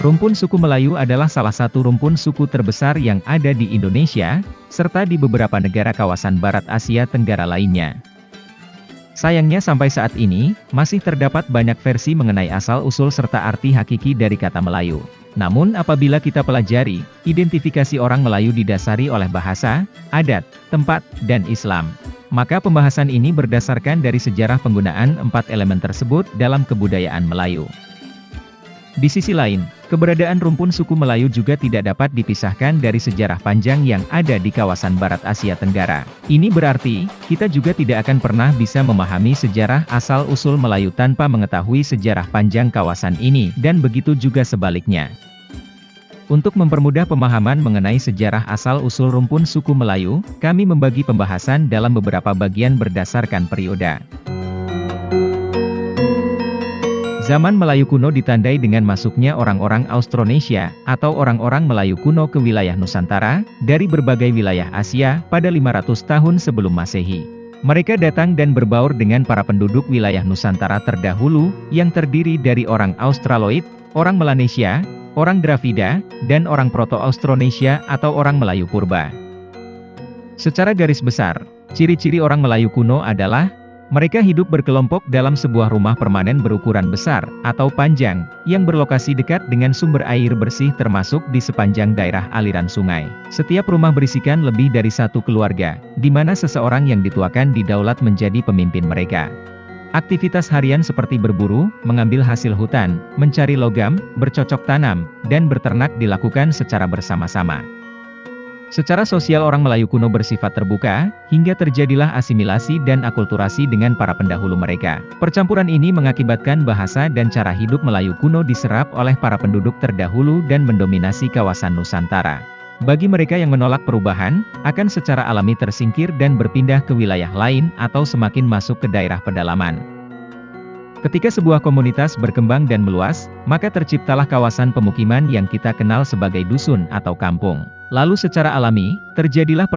Rumpun suku Melayu adalah salah satu rumpun suku terbesar yang ada di Indonesia, serta di beberapa negara kawasan Barat Asia Tenggara lainnya. Sayangnya sampai saat ini, masih terdapat banyak versi mengenai asal-usul serta arti hakiki dari kata Melayu. Namun apabila kita pelajari, identifikasi orang Melayu didasari oleh bahasa, adat, tempat, dan Islam. Maka pembahasan ini berdasarkan dari sejarah penggunaan 4 elemen tersebut dalam kebudayaan Melayu. Di sisi lain, keberadaan rumpun suku Melayu juga tidak dapat dipisahkan dari sejarah panjang yang ada di kawasan Barat Asia Tenggara. Ini berarti, kita juga tidak akan pernah bisa memahami sejarah asal-usul Melayu tanpa mengetahui sejarah panjang kawasan ini, dan begitu juga sebaliknya. Untuk mempermudah pemahaman mengenai sejarah asal-usul rumpun suku Melayu, kami membagi pembahasan dalam beberapa bagian berdasarkan periode. Zaman Melayu kuno ditandai dengan masuknya orang-orang Austronesia, atau orang-orang Melayu kuno ke wilayah Nusantara, dari berbagai wilayah Asia, pada 500 tahun sebelum Masehi. Mereka datang dan berbaur dengan para penduduk wilayah Nusantara terdahulu, yang terdiri dari orang Australoid, orang Melanesia, orang Dravida, dan orang Proto-Austronesia atau orang Melayu Purba. Secara garis besar, ciri-ciri orang Melayu kuno adalah mereka hidup berkelompok dalam sebuah rumah permanen berukuran besar, atau panjang, yang berlokasi dekat dengan sumber air bersih termasuk di sepanjang daerah aliran sungai. Setiap rumah berisikan lebih dari satu keluarga, di mana seseorang yang dituakan didaulat menjadi pemimpin mereka. Aktivitas harian seperti berburu, mengambil hasil hutan, mencari logam, bercocok tanam, dan berternak dilakukan secara bersama-sama. Secara sosial orang Melayu kuno bersifat terbuka, hingga terjadilah asimilasi dan akulturasi dengan para pendahulu mereka. Percampuran ini mengakibatkan bahasa dan cara hidup Melayu kuno diserap oleh para penduduk terdahulu dan mendominasi kawasan Nusantara. Bagi mereka yang menolak perubahan, akan secara alami tersingkir dan berpindah ke wilayah lain atau semakin masuk ke daerah pedalaman. Ketika sebuah komunitas berkembang dan meluas, maka terciptalah kawasan pemukiman yang kita kenal sebagai dusun atau kampung. Lalu secara alami, terjadilah